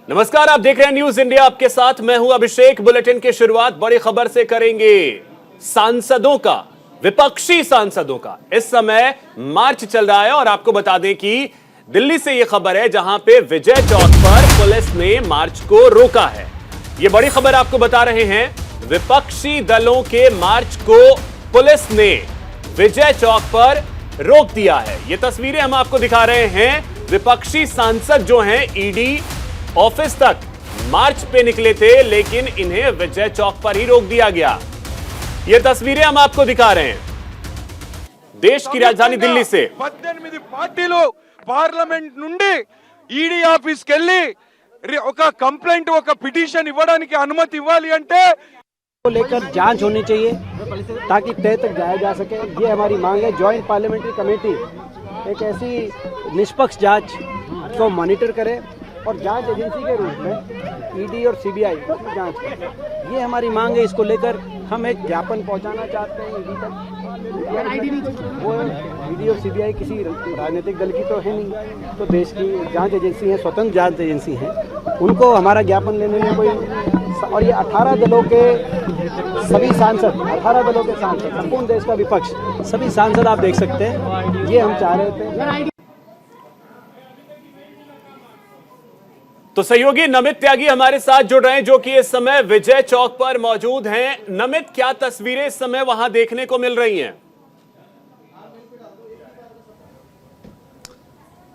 नमस्कार, आप देख रहे हैं न्यूज इंडिया। आपके साथ मैं हूं अभिषेक। बुलेटिन की शुरुआत बड़ी खबर से करेंगे। सांसदों का, विपक्षी सांसदों का इस समय मार्च चल रहा है और आपको बता दें कि दिल्ली से यह खबर है जहां पे विजय चौक पर पुलिस ने मार्च को रोका है। यह बड़ी खबर आपको बता रहे हैं। विपक्षी दलों के मार्च को पुलिस ने विजय चौक पर रोक दिया है। ये तस्वीरें हम आपको दिखा रहे हैं। विपक्षी सांसद जो हैं ईडी ऑफिस तक मार्च पे निकले थे, लेकिन इन्हें विजय चौक पर ही रोक दिया गया। ये तस्वीरें हम आपको दिखा रहे हैं देश की राजधानी दिल्ली से। 18 పార్టీలు పార్లమెంట్ నుండి ఈడీ ఆఫీస్ కి వెళ్ళి ఒక కంప్లైంట్ ఒక పిటిషన్ ఇవ్వడానికి అనుమతి ఇవ్వాలి అంటే को लेकर जांच होनी चाहिए ताकि तय तक जाया जा सके। ये हमारी मांग है। जॉइंट पार्लियामेंट्री कमेटी एक ऐसी निष्पक्ष जांच को मॉनिटर करे और जांच एजेंसी के रूप में ईडी और सीबीआई जांच करे। ये हमारी मांग है। इसको लेकर हम एक ज्ञापन पहुंचाना चाहते हैं ईडी तक। वो ईडी और सीबीआई किसी राजनीतिक दल की तो है नहीं, तो देश की जांच एजेंसी है, स्वतंत्र जांच एजेंसी है। उनको हमारा ज्ञापन लेने में कोई, और ये 18 दलों के सभी सांसद, 18 दलों के सांसद, संपूर्ण देश का विपक्ष, सभी सांसद आप देख सकते हैं। ये हम चाह रहे थे। तो सहयोगी नमित त्यागी हमारे साथ जुड़ रहे हैं, जो कि इस समय विजय चौक पर मौजूद हैं। नमित, क्या तस्वीरें इस समय वहां देखने को मिल रही हैं?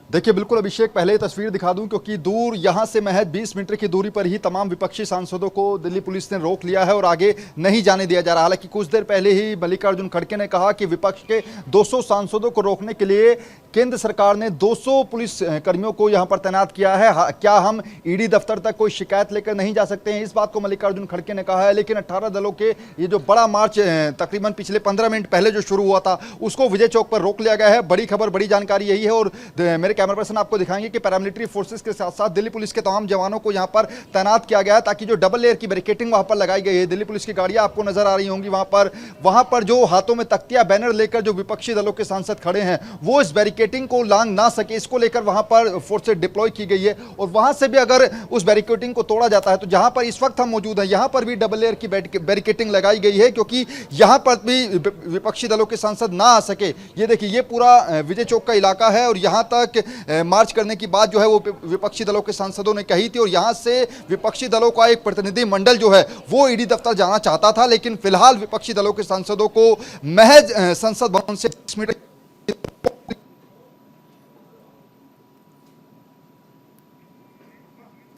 देखिए, बिल्कुल अभिषेक, पहले ही तस्वीर दिखा दूं क्योंकि दूर यहां से महज 20 मीटर की दूरी पर ही तमाम विपक्षी सांसदों को दिल्ली पुलिस ने रोक लिया है और आगे नहीं जाने दिया जा रहा। हालांकि कुछ देर पहले ही मल्लिकार्जुन खड़गे ने कहा कि विपक्ष के 200 सांसदों को रोकने के लिए केंद्र सरकार ने 200 पुलिस कर्मियों को यहां पर तैनात किया है। क्या हम ईडी दफ्तर तक कोई शिकायत लेकर नहीं जा सकते हैं? इस बात को मल्लिकार्जुन खड़गे ने कहा है। लेकिन 18 दलों के ये जो बड़ा मार्च तकरीबन पिछले 15 मिनट पहले जो शुरू हुआ था, उसको विजय चौक पर रोक लिया गया है। बड़ी खबर, बड़ी जानकारी यही है। और मेरे कैमरा पर्सन आपको दिखाएंगे कि पैरामिलिट्री फोर्सेस के साथ साथ दिल्ली पुलिस के तमाम जवानों को यहां पर तैनात किया गया है, ताकि जो डबल लेयर की बैरिकेडिंग वहां पर लगाई गई है। दिल्ली पुलिस की गाड़ियां आपको नजर आ रही होंगी वहां पर जो हाथों में तख्तियां, बैनर लेकर जो विपक्षी दलों के सांसद खड़े हैं, वो इस बैरिकेडिंग को लांघ ना सके, इसको लेकर वहां पर फोर्सेस डिप्लॉय की गई है। और वहां से भी अगर उस बैरिकेडिंग को तोड़ा जाता है तो जहां पर इस वक्त हम मौजूद हैं, यहां पर भी डबल लेयर की बैरिकेडिंग लगाई गई है, क्योंकि यहां पर भी विपक्षी दलों के सांसद ना आ सके। ये देखिए, ये पूरा विजय चौक का इलाका है और यहां तक मार्च करने की बात जो है वो विपक्षी दलों के सांसदों ने कही थी। और यहां से विपक्षी दलों का एक प्रतिनिधि मंडल जो है वो ईडी दफ्तर जाना चाहता था, लेकिन फिलहाल विपक्षी दलों के सांसदों को महज संसद भवन से 20 मीटर।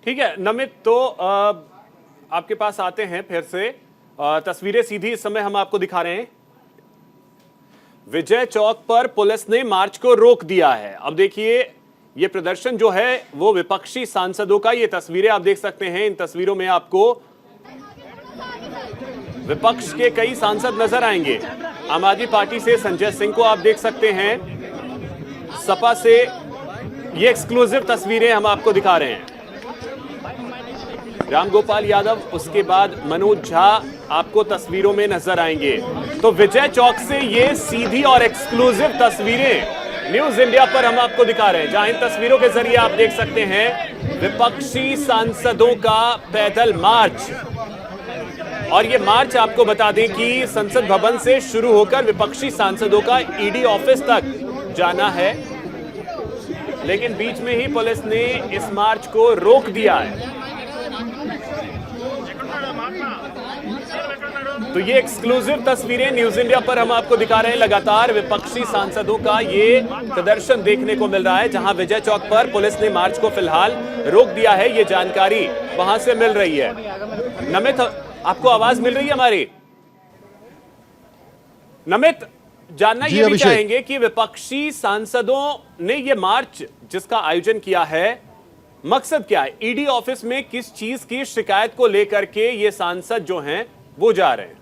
ठीक है नमित, तो आपके पास आते हैं फिर से। तस्वीरें सीधी इस समय हम आपको दिखा रहे हैं। विजय चौक पर पुलिस ने मार्च को रोक दिया है। अब देखिए, ये प्रदर्शन जो है वो विपक्षी सांसदों का, ये तस्वीरें आप देख सकते हैं। इन तस्वीरों में आपको विपक्ष के कई सांसद नजर आएंगे। आम आदमी पार्टी से संजय सिंह को आप देख सकते हैं, सपा से ये एक्सक्लूसिव तस्वीरें हम आपको दिखा रहे हैं। रामगोपाल यादव, उसके बाद मनोज झा आपको तस्वीरों में नजर आएंगे। तो विजय चौक से ये सीधी और एक्सक्लूसिव तस्वीरें न्यूज इंडिया पर हम आपको दिखा रहे हैं, जहां इन तस्वीरों के जरिए आप देख सकते हैं विपक्षी सांसदों का पैदल मार्च। और ये मार्च आपको बता दें कि संसद भवन से शुरू होकर विपक्षी सांसदों का ईडी ऑफिस तक जाना है, लेकिन बीच में ही पुलिस ने इस मार्च को रोक दिया है। तो ये एक्सक्लूसिव तस्वीरें न्यूज इंडिया पर हम आपको दिखा रहे हैं। लगातार विपक्षी सांसदों का ये प्रदर्शन देखने को मिल रहा है, जहां विजय चौक पर पुलिस ने मार्च को फिलहाल रोक दिया है। ये जानकारी वहां से मिल रही है। नमित, आपको आवाज मिल रही है हमारी? नमित, जानना ये भी चाहेंगे कि विपक्षी सांसदों ने ये मार्च जिसका आयोजन किया है, मकसद क्या है? ईडी ऑफिस में किस चीज की शिकायत को लेकर के ये सांसद जो हैं वो जा रहे हैं?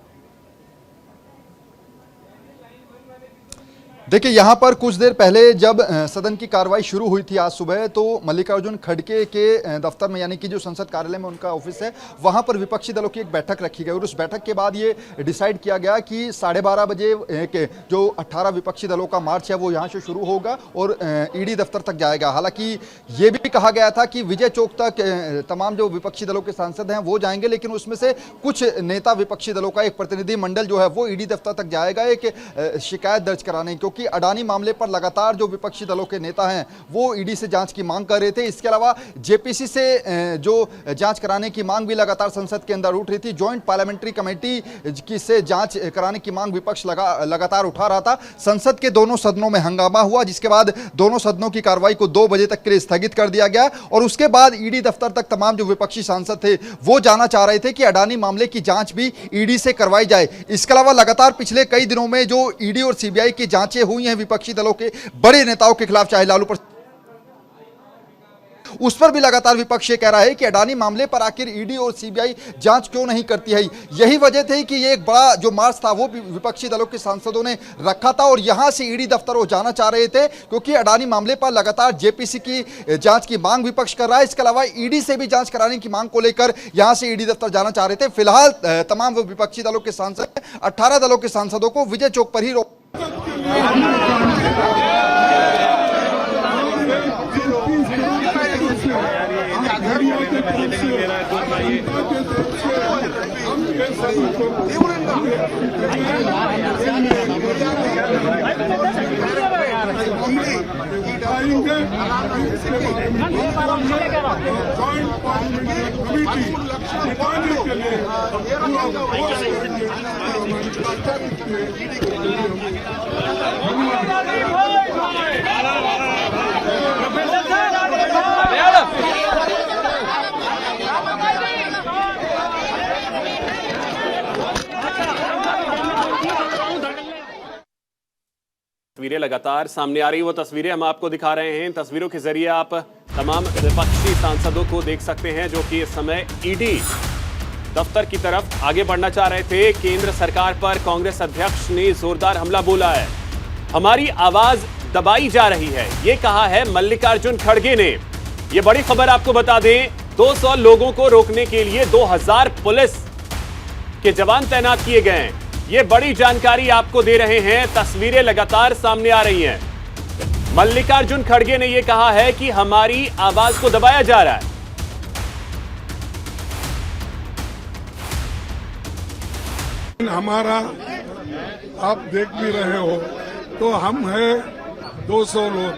देखिए यहाँ पर कुछ देर पहले जब सदन की कार्रवाई शुरू हुई थी आज सुबह, तो मल्लिकार्जुन खड़गे के दफ्तर में, यानी कि जो संसद कार्यालय में उनका ऑफिस है, वहाँ पर विपक्षी दलों की एक बैठक रखी गई और उस बैठक के बाद ये डिसाइड किया गया कि 12:30 बजे जो 18 विपक्षी दलों का मार्च है वो यहाँ से शुरू होगा और ईडी दफ्तर तक जाएगा। हालांकि ये भी कहा गया था कि विजय चौक तक तमाम जो विपक्षी दलों के सांसद हैं वो जाएंगे, लेकिन उसमें से कुछ नेता विपक्षी दलों का एक प्रतिनिधि मंडल जो है वो ईडी दफ्तर तक जाएगा एक शिकायत दर्ज कराने, क्योंकि अडानी मामले पर लगातार जो विपक्षी दलों के नेता हैं वो ईडी से जांच की मांग कर रहे थे। इसके अलावा जेपीसी से जो जांच कराने की मांग भी लगातार संसद के अंदर उठ रही थी। जॉइंट पार्लियामेंट्री कमेटी की से जांच कराने की मांग विपक्ष लगातार उठा रहा था। संसद के दोनों सदनों में हंगामा हुआ, जिसके बाद दोनों सदनों की कार्रवाई को 2 बजे तक के लिए स्थगित कर दिया गया और उसके बाद ईडी दफ्तर तक तमाम जो विपक्षी सांसद थे वो जाना चाह रहे थे कि अडानी मामले की जांच भी ईडी से करवाई जाए। इसके अलावा लगातार पिछले कई दिनों में जो ईडी और सीबीआई की जांचें हुई हैं विपक्षी दलों के बड़े नेताओं के खिलाफ, चाहे लालू प्रसाद, उस पर भी लगातार विपक्ष ये कह रहा है कि अडानी मामले पर आखिर ईडी और सीबीआई जांच क्यों नहीं करती है। यही वजह थी कि ये एक बड़ा जो मार्च था वो विपक्षी दलों के सांसदों ने रखा था और यहां से ईडी दफ्तर वो जाना चाह रहे थे, क्योंकि अडानी मामले पर लगातार जेपीसी की जांच की मांग विपक्ष कर रहा है। इसके अलावा ईडी से भी जांच कराने की मांग को लेकर यहां से ईडी दफ्तर जाना चाह रहे थे। फिलहाल तमाम वो विपक्षी दलों के सांसद 18 दलों के सांसदों को विजय चौक पर ही रोक तस्वीरें लगातार सामने आ रही, वो तस्वीरें हम आपको दिखा रहे हैं। तस्वीरों के जरिए आप तमाम विपक्षी सांसदों को देख सकते हैं जो कि इस समय ईडी दफ्तर की तरफ आगे बढ़ना चाह रहे थे। केंद्र सरकार पर कांग्रेस अध्यक्ष ने जोरदार हमला बोला है। हमारी आवाज दबाई जा रही है, ये कहा है मल्लिकार्जुन खड़गे ने। ये बड़ी खबर आपको बता दें, 200 लोगों को रोकने के लिए 2000 पुलिस के जवान तैनात किए गए हैं। ये बड़ी जानकारी आपको दे रहे हैं, तस्वीरें लगातार सामने आ रही हैं। मल्लिकार्जुन खड़गे ने यह कहा है कि हमारी आवाज को दबाया जा रहा है। हमारा आप देख भी रहे हो तो हम हैं 200 लोग,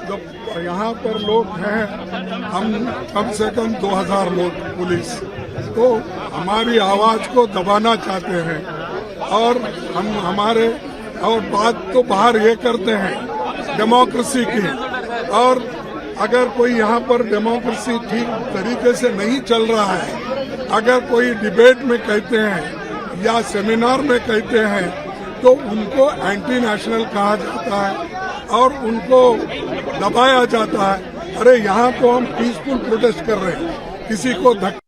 जब यहाँ पर लोग हैं हम कम से कम 2000 लोग पुलिस, तो हमारी आवाज को दबाना चाहते हैं और हम हमारे और बात तो बाहर ये करते हैं डेमोक्रेसी की, और अगर कोई यहाँ पर डेमोक्रेसी ठीक तरीके से नहीं चल रहा है, अगर कोई डिबेट में कहते हैं या सेमिनार में कहते हैं तो उनको एंटी नेशनल कहा जाता है और उनको दबाया जाता है। अरे यहाँ तो हम पीसफुल प्रोटेस्ट कर रहे हैं, किसी को धक्का।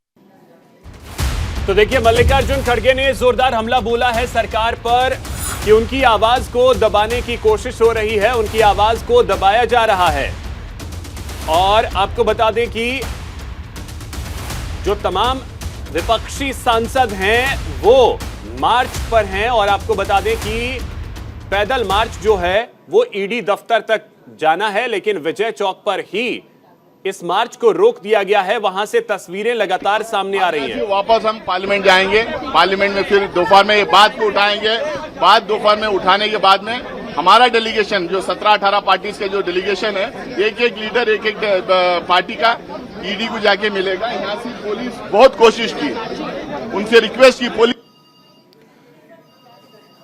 तो देखिए, मल्लिकार्जुन खड़गे ने जोरदार हमला बोला है सरकार पर कि उनकी आवाज को दबाने की कोशिश हो रही है, उनकी आवाज को दबाया जा रहा है। और आपको बता दें कि जो तमाम विपक्षी सांसद हैं वो मार्च पर हैं और आपको बता दें कि पैदल मार्च जो है वो ईडी दफ्तर तक जाना है, लेकिन विजय चौक पर ही इस मार्च को रोक दिया गया है। वहां से तस्वीरें लगातार सामने आ रही हैं। वापस हम पार्लियामेंट जाएंगे, पार्लियामेंट में फिर दोपहर में ये बात को उठाएंगे। बात दोपहर में उठाने के बाद में हमारा डेलीगेशन जो 17-18 पार्टीज का जो डेलीगेशन है, एक एक लीडर एक एक पार्टी का ईडी को जाके मिलेगा। यहाँ से पुलिस बहुत कोशिश की, उनसे रिक्वेस्ट की पुलिस।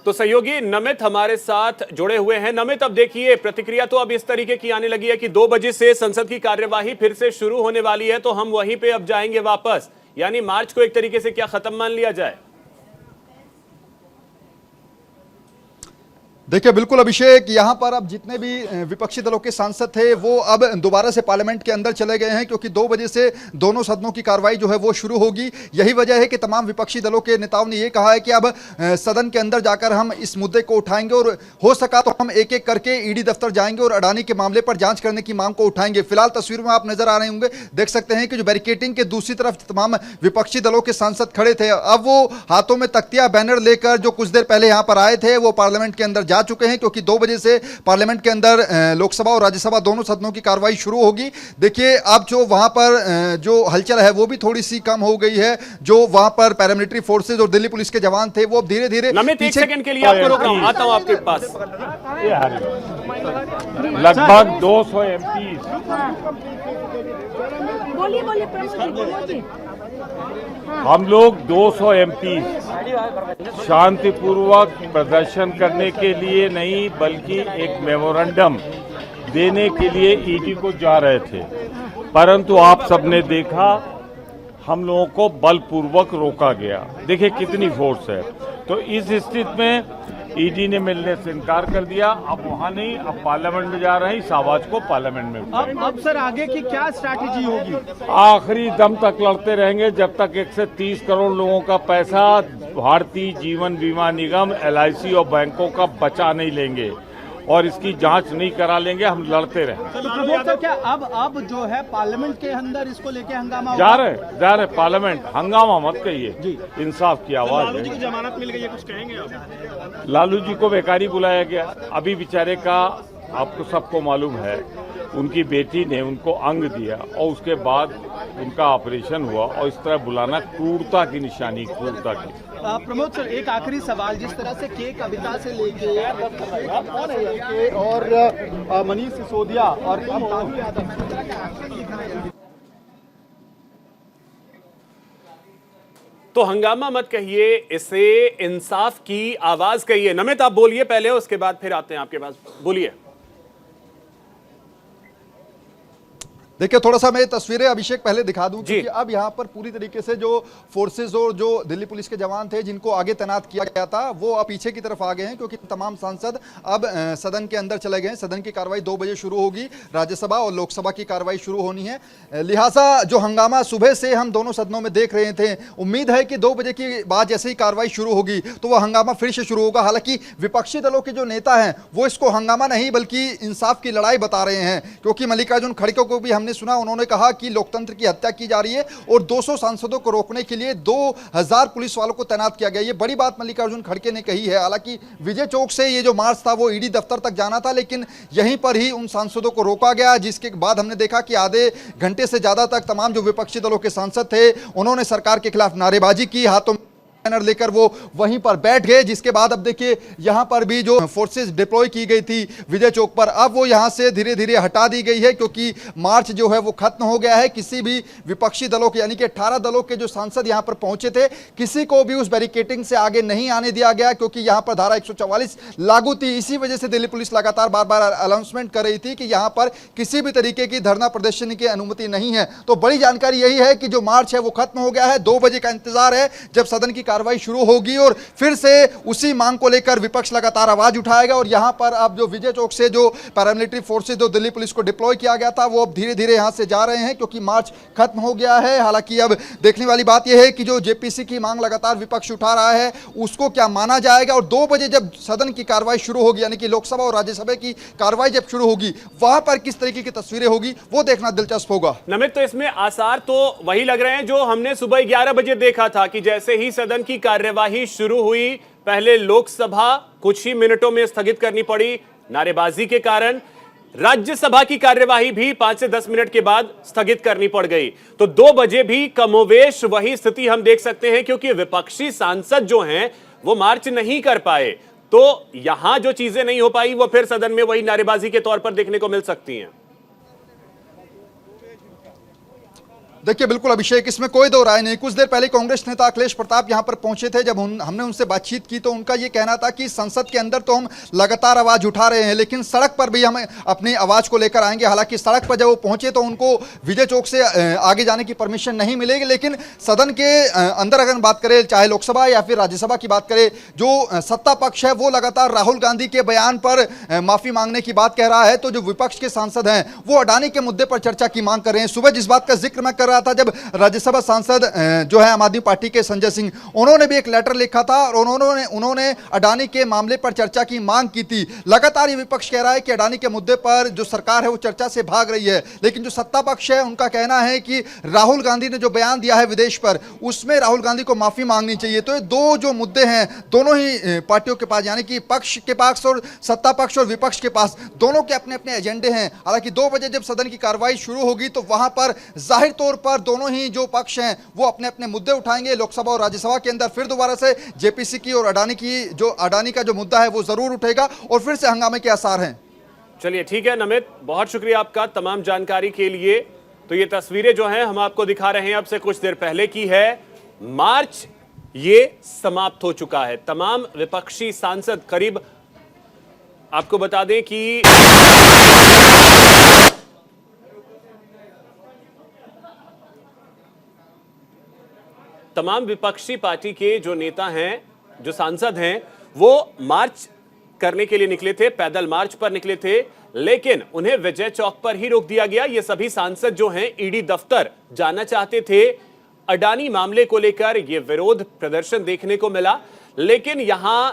तो सहयोगी नमित हमारे साथ जुड़े हुए हैं। नमित, अब देखिए प्रतिक्रिया तो अब इस तरीके की आने लगी है कि 2 बजे से संसद की कार्यवाही फिर से शुरू होने वाली है, तो हम वहीं पे अब जाएंगे वापस, यानी मार्च को एक तरीके से क्या खत्म मान लिया जाए? देखिए बिल्कुल अभिषेक, यहाँ पर अब जितने भी विपक्षी दलों के सांसद थे वो अब दोबारा से पार्लियामेंट के अंदर चले गए हैं, क्योंकि 2 बजे से दोनों सदनों की कार्रवाई जो है वो शुरू होगी। यही वजह है कि तमाम विपक्षी दलों के नेताओं ने ये कहा है कि अब सदन के अंदर जाकर हम इस मुद्दे को उठाएंगे और हो सका तो हम एक एक करके ईडी दफ्तर जाएंगे और अडानी के मामले पर जांच करने की मांग को उठाएंगे। फिलहाल तस्वीर में आप नजर आ रहे होंगे, देख सकते हैं कि जो बैरिकेडिंग के दूसरी तरफ तमाम विपक्षी दलों के सांसद खड़े थे, अब वो हाथों में तख्तियां बैनर लेकर जो कुछ देर पहले यहाँ पर आए थे वो पार्लियामेंट के अंदर जा चुके हैं, क्योंकि 2 बजे से पार्लियामेंट के अंदर लोकसभा और राज्यसभा दोनों सदनों की कार्रवाई शुरू होगी। देखिए अब जो वहां पर जो हलचल है वो भी थोड़ी सी कम हो गई है। जो वहां पर पैरामिलिट्री फोर्सेज और दिल्ली पुलिस के जवान थे वो धीरे धीरे नमित, एक सेकंड के लिए आपको रोक रहा हूं, आता हूं आपके पास। लगभग 200 एमपी बोलिए हम लोग 200 एमपी शांतिपूर्वक प्रदर्शन करने के लिए नहीं बल्कि एक मेमोरेंडम देने के लिए ईडी को जा रहे थे, परंतु आप सबने देखा हम लोगों को बलपूर्वक रोका गया। देखिए कितनी फोर्स है। तो इस स्थिति में ईडी ने मिलने से इनकार कर दिया। अब वहां नहीं, अब पार्लियामेंट में जा रहे हैं, इस आवाज को पार्लियामेंट में अब सर आगे की क्या स्ट्रैटेजी होगी? आखिरी दम तक लड़ते रहेंगे जब तक 130 करोड़ लोगों का पैसा भारतीय जीवन बीमा निगम, LIC और बैंकों का बचा नहीं लेंगे और इसकी जांच नहीं करा लेंगे। हम लड़ते रहेंगे। तो प्रमोद सर, क्या अब जो है पार्लियामेंट के अंदर इसको लेके हंगामा जा रहे पार्लियामेंट। हंगामा मत कहिए, इंसाफ की आवाज है। लालू जी को जमानत मिल गई है, कुछ कहेंगे आप? लालू जी को बेकारी बुलाया गया। अभी बेचारे का आपको सबको मालूम है, उनकी बेटी ने उनको अंग दिया और उसके बाद उनका ऑपरेशन हुआ, और इस तरह बुलाना क्रूरता की निशानी, क्रूरता की। प्रमोद सर, एक आखिरी सवाल, जिस तरह से के कविता से लेके और मनीष सिसोदिया और तो हंगामा मत कहिए, इसे इंसाफ की आवाज कहिए। नमित आप बोलिए पहले, उसके बाद फिर आते हैं आपके पास, बोलिए। देखिए थोड़ा सा मैं तस्वीरें अभिषेक पहले दिखा दूं, क्योंकि अब यहाँ पर पूरी तरीके से जो फोर्सेज और जो दिल्ली पुलिस के जवान थे जिनको आगे तैनात किया गया था वो अब पीछे की तरफ आ गए हैं, क्योंकि तमाम सांसद अब सदन के अंदर चले गए हैं। सदन की कार्रवाई 2 बजे शुरू होगी, राज्यसभा और लोकसभा की कार्रवाई शुरू होनी है। लिहाजा जो हंगामा सुबह से हम दोनों सदनों में देख रहे थे, उम्मीद है कि 2 बजे के बाद जैसे ही कार्रवाई शुरू होगी तो वह हंगामा फिर से शुरू होगा। हालांकि विपक्षी दलों के जो नेता हैं वो इसको हंगामा नहीं बल्कि इंसाफ की लड़ाई बता रहे हैं, क्योंकि मल्लिकार्जुन खड़गे को भी हमने सुना, उन्होंने कहा कि लोकतंत्र की हत्या की जा रही है और 200 सांसदों को रोकने के लिए 2000 पुलिस वालों को तैनात किया गया। ये बड़ी बात मल्लिकार्जुन खड़गे ने कही है। हालांकि विजय चौक से ये जो मार्च था वो ईडी दफ्तर तक जाना था, लेकिन यहीं पर ही उन सांसदों को रोका गया, जिसके बाद हमने देखा कि आधे घंटे से ज्यादा तक तमाम जो विपक्षी दलों के सांसद थे उन्होंने सरकार के खिलाफ नारेबाजी की, हाथों बैनर लेकर वो वहीं पर बैठ गए। जिसके बाद अब देखिए यहां पर भी जो फोर्सेस डिप्लॉय की गई थी विजय चौक पर, अब वो यहां से धीरे धीरे हटा दी गई है, क्योंकि मार्च जो है वो खत्म हो गया है। किसी भी विपक्षी दलों के यानी कि 18 दलों के जो सांसद यहां पर पहुंचे थे, किसी को भी उस बैरिकेडिंग से आगे नहीं आने दिया गया, क्योंकि यहां पर धारा 144 लागू थी। इसी वजह से दिल्ली पुलिस लगातार बार बार अनाउंसमेंट कर रही थी कि यहां पर किसी भी तरीके की धरना प्रदर्शन की अनुमति नहीं है। तो बड़ी जानकारी यही है कि जो मार्च है वो खत्म हो गया है। 2 बजे का इंतजार है जब सदन की कार्रवाई शुरू होगी और फिर से उसी मांग को लेकर विपक्ष लगातार आवाज उठाएगा। और यहां पर अब जो विजय चौक से जो पैरामिलिट्री फोर्सेज जो दिल्ली पुलिस को डिप्लॉय किया गया था वो अब धीरे धीरे यहां से जा रहे हैं, क्योंकि मार्च खत्म हो गया है। हालांकि अब देखने वाली बात यह है कि जो जेपीसी की मांग लगातार विपक्ष उठा रहा है उसको क्या माना जाएगा, और 2 बजे जब सदन की कार्रवाई शुरू होगी यानी कि लोकसभा और राज्यसभा की कार्रवाई जब शुरू होगी वहां पर किस तरीके की तस्वीरें होगी वो देखना दिलचस्प होगा। नमित, तो इसमें आसार तो वही लग रहे हैं जो हमने सुबह 11 बजे देखा था कि जैसे ही सदन की कार्यवाही शुरू हुई, पहले लोकसभा कुछ ही मिनटों में स्थगित करनी पड़ी नारेबाजी के कारण, राज्यसभा की कार्यवाही भी 5 से 10 मिनट के बाद स्थगित करनी पड़ गई। तो 2 बजे भी कमोवेश वही स्थिति हम देख सकते हैं, क्योंकि विपक्षी सांसद जो हैं वो मार्च नहीं कर पाए। तो यहां जो चीजें नहीं हो पाई वो फिर सदन में वही नारेबाजी के तौर पर देखने को मिल सकती हैं। देखिए बिल्कुल अभिषेक, इसमें कोई दो राय नहीं। कुछ देर पहले कांग्रेस नेता अखिलेश प्रताप यहां पर पहुंचे थे। जब हमने उनसे बातचीत की तो उनका यह कहना था कि संसद के अंदर तो हम लगातार आवाज उठा रहे हैं, लेकिन सड़क पर भी हम अपनी आवाज को लेकर आएंगे। हालांकि सड़क पर जब वो पहुंचे तो उनको विजय चौक से आगे जाने की परमिशन नहीं मिलेगी, लेकिन सदन के अंदर अगर बात करें, चाहे लोकसभा या फिर राज्यसभा की बात करें, जो सत्ता पक्ष है वो लगातार राहुल गांधी के बयान पर माफी मांगने की बात कह रहा है, तो जो विपक्ष के सांसद हैं वो अडानी के मुद्दे पर चर्चा की मांग कर रहे हैं। सुबह जिस बात का जिक्र मैं कर रहा था, जब राज्यसभा सांसद जो है आम आदमी पार्टी के संजय सिंह, उन्होंने भी एक लेटर लिखा था और उन्होंने अडानी के मामले पर चर्चा की मांग की थी। लगातार ये विपक्ष कह रहा है कि अडानी के मुद्दे पर जो सरकार है वो चर्चा से भाग रही है, लेकिन जो सत्ता पक्ष है उनका कहना है कि राहुल गांधी ने जो बयान दिया है विदेश पर, उसमें राहुल गांधी को माफी मांगनी चाहिए। तो ये दो जो मुद्दे हैं दोनों ही पार्टियों के पास, यानी कि पक्ष के पास और सत्ता पक्ष और विपक्ष के पास, दोनों के अपने अपने एजेंडे हैं। हालांकि 2 बजे जब सदन की कार्रवाई शुरू होगी तो वहां पर जाहिर तौर पर दोनों ही जो पक्ष हैं वो अपने अपने मुद्दे उठाएंगे। लोकसभा और राज्यसभा के अंदर फिर दोबारा से जेपीसी की और अडानी का जो मुद्दा है वो जरूर उठेगा और फिर से हंगामे के आसार हैं। चलिए ठीक है नमित, बहुत शुक्रिया आपका तमाम जानकारी के लिए। तो ये तस्वीरें जो हैं हम आपको दिखा रहे हैं अब से कुछ देर पहले की है। मार्च ये समाप्त हो चुका है। तमाम विपक्षी सांसद, करीब आपको बता दें कि तमाम विपक्षी पार्टी के जो नेता हैं, जो सांसद हैं, वो मार्च करने के लिए निकले थे, पैदल मार्च पर निकले थे, लेकिन उन्हें विजय चौक पर ही रोक दिया गया। ये सभी सांसद जो हैं ईडी दफ्तर जाना चाहते थे। अडानी मामले को लेकर ये विरोध प्रदर्शन देखने को मिला, लेकिन यहां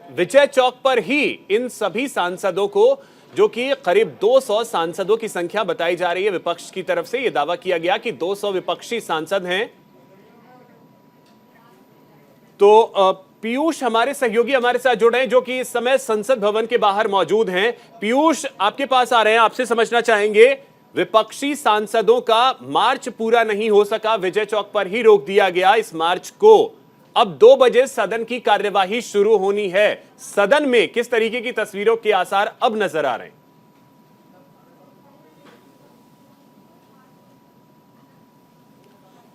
विजय चौक पर ही इन सभी सांसदों को, जो कि करीब 200 सांसदों की संख्या बताई जा रही है, विपक्ष की तरफ से यह दावा किया गया कि 200 विपक्षी सांसद हैं। तो पीयूष हमारे सहयोगी हमारे साथ जुड़े हैं, जो कि इस समय संसद भवन के बाहर मौजूद हैं। पीयूष आपके पास आ रहे हैं, आपसे समझना चाहेंगे, विपक्षी सांसदों का मार्च पूरा नहीं हो सका, विजय चौक पर ही रोक दिया गया इस मार्च को। अब 2 बजे सदन की कार्यवाही शुरू होनी है। सदन में किस तरीके की तस्वीरों के आसार अब नजर आ रहे हैं?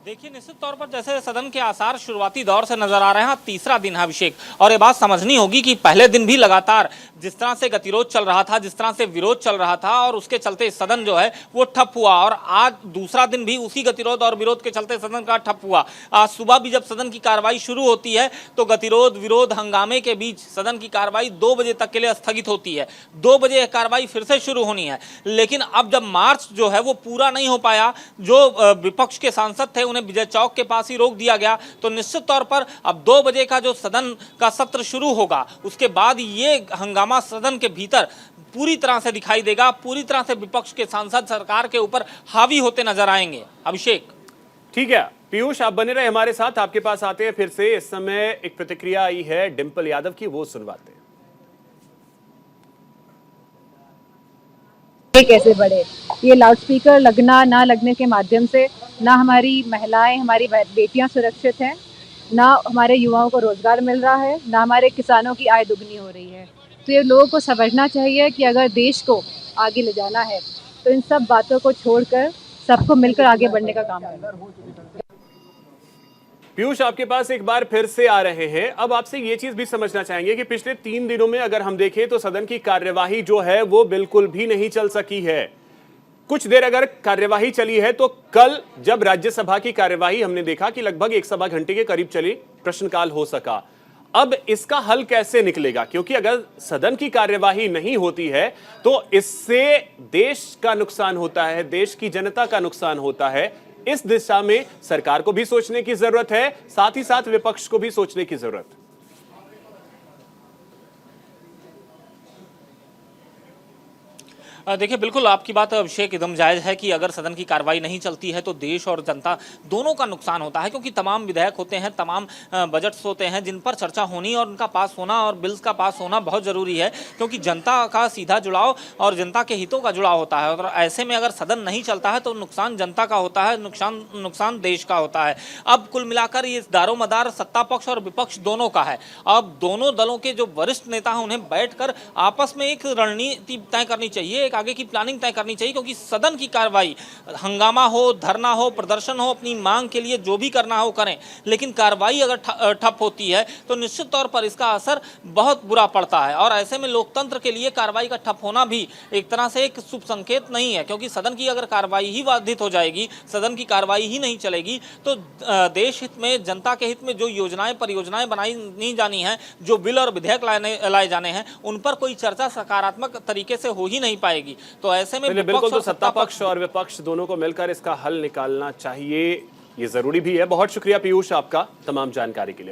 देखिए, निश्चित तौर पर जैसे सदन के आसार शुरुआती दौर से नजर आ रहे हैं, तीसरा दिन है अभिषेक, और ये बात समझनी होगी कि पहले दिन भी लगातार जिस तरह से गतिरोध चल रहा था, जिस तरह से विरोध चल रहा था, और उसके चलते सदन जो है वो ठप हुआ, और आज दूसरा दिन भी उसी गतिरोध और विरोध के चलते सदन का ठप हुआ। आज सुबह भी जब सदन की कार्रवाई शुरू होती है तो गतिरोध, विरोध, हंगामे के बीच सदन की कार्रवाई 2 बजे तक के लिए स्थगित होती है। 2 बजे कार्रवाई फिर से शुरू होनी है, लेकिन अब जब मार्च जो है वो पूरा नहीं हो पाया, जो विपक्ष के सांसद थे उन्हें विजय चौक के पास ही रोक दिया गया, तो निश्चित तौर पर अब 2 बजे का जो सदन का सत्र शुरू होगा, उसके बाद ये हंगामा सदन के भीतर पूरी तरह से दिखाई देगा। पूरी तरह से विपक्ष के सांसद सरकार के ऊपर हावी होते नजर आएंगे। अभिषेक, ठीक है पीयूष, आप बने रहे हमारे साथ, आपके पास आते हैं फिर से। इस समय एक प्रतिक्रिया आई है डिंपल यादव की, वो सुनवाते हैं। कैसे बढ़े, ये लाउडस्पीकर लगना ना लगने के माध्यम से ना हमारी महिलाएं, हमारी बेटियां सुरक्षित हैं, ना हमारे युवाओं को रोजगार मिल रहा है, ना हमारे किसानों की आय दुगनी हो रही है। तो ये लोगों को समझना चाहिए कि अगर देश को आगे ले जाना है तो इन सब बातों को छोड़कर सबको मिलकर आगे बढ़ने का काम करना है। पीयूष, आपके पास एक बार फिर से आ रहे हैं। अब आपसे ये चीज भी समझना चाहेंगे कि पिछले 3 दिनों में अगर हम देखें तो सदन की कार्यवाही जो है वो बिल्कुल भी नहीं चल सकी है। कुछ देर अगर कार्यवाही चली है तो कल जब राज्यसभा की कार्यवाही हमने देखा कि लगभग 1 सवा घंटे के करीब चली, प्रश्नकाल हो सका। अब इसका हल कैसे निकलेगा? क्योंकि अगर सदन की कार्यवाही नहीं होती है तो इससे देश का नुकसान होता है, देश की जनता का नुकसान होता है। इस दिशा में सरकार को भी सोचने की जरूरत है, साथ ही साथ विपक्ष को भी सोचने की जरूरत है। देखिए, बिल्कुल आपकी बात अभिषेक एकदम जायज़ है कि अगर सदन की कार्रवाई नहीं चलती है तो देश और जनता दोनों का नुकसान होता है, क्योंकि तमाम विधेयक होते हैं, तमाम बजट्स होते हैं जिन पर चर्चा होनी और उनका पास होना और बिल्स का पास होना बहुत ज़रूरी है, क्योंकि जनता का सीधा जुड़ाव और जनता के हितों का जुड़ाव होता है। और ऐसे में अगर सदन नहीं चलता है तो नुकसान जनता का होता है, नुकसान देश का होता है। अब कुल मिलाकर ये दारोमदार सत्ता पक्ष और विपक्ष दोनों का है। अब दोनों दलों के जो वरिष्ठ नेता हैं उन्हें बैठकर आपस में एक रणनीति तय करनी चाहिए, एक आगे की प्लानिंग तय करनी चाहिए, क्योंकि सदन की कार्रवाई, हंगामा हो, धरना हो, प्रदर्शन हो, अपनी मांग के लिए जो भी करना हो करें, लेकिन कार्रवाई अगर ठप होती है तो निश्चित तौर पर इसका असर बहुत बुरा पड़ता है। और ऐसे में लोकतंत्र के लिए कार्रवाई का ठप होना भी एक तरह से एक शुभ संकेत नहीं है, क्योंकि सदन की अगर कार्रवाई ही बाधित हो जाएगी, सदन की कार्रवाई ही नहीं चलेगी, तो देश हित में, जनता के हित में जो योजनाएं, परियोजनाएं बनाई नहीं जानी है, जो बिल और विधेयक लाए जाने हैं, उन पर कोई चर्चा सकारात्मक तरीके से हो ही नहीं पाएगी। तो ऐसे में बिल्कुल, तो सत्ता पक्ष और विपक्ष दोनों को मिलकर इसका हल निकालना चाहिए, ये जरूरी भी है। बहुत शुक्रिया पीयूष आपका तमाम जानकारी के लिए।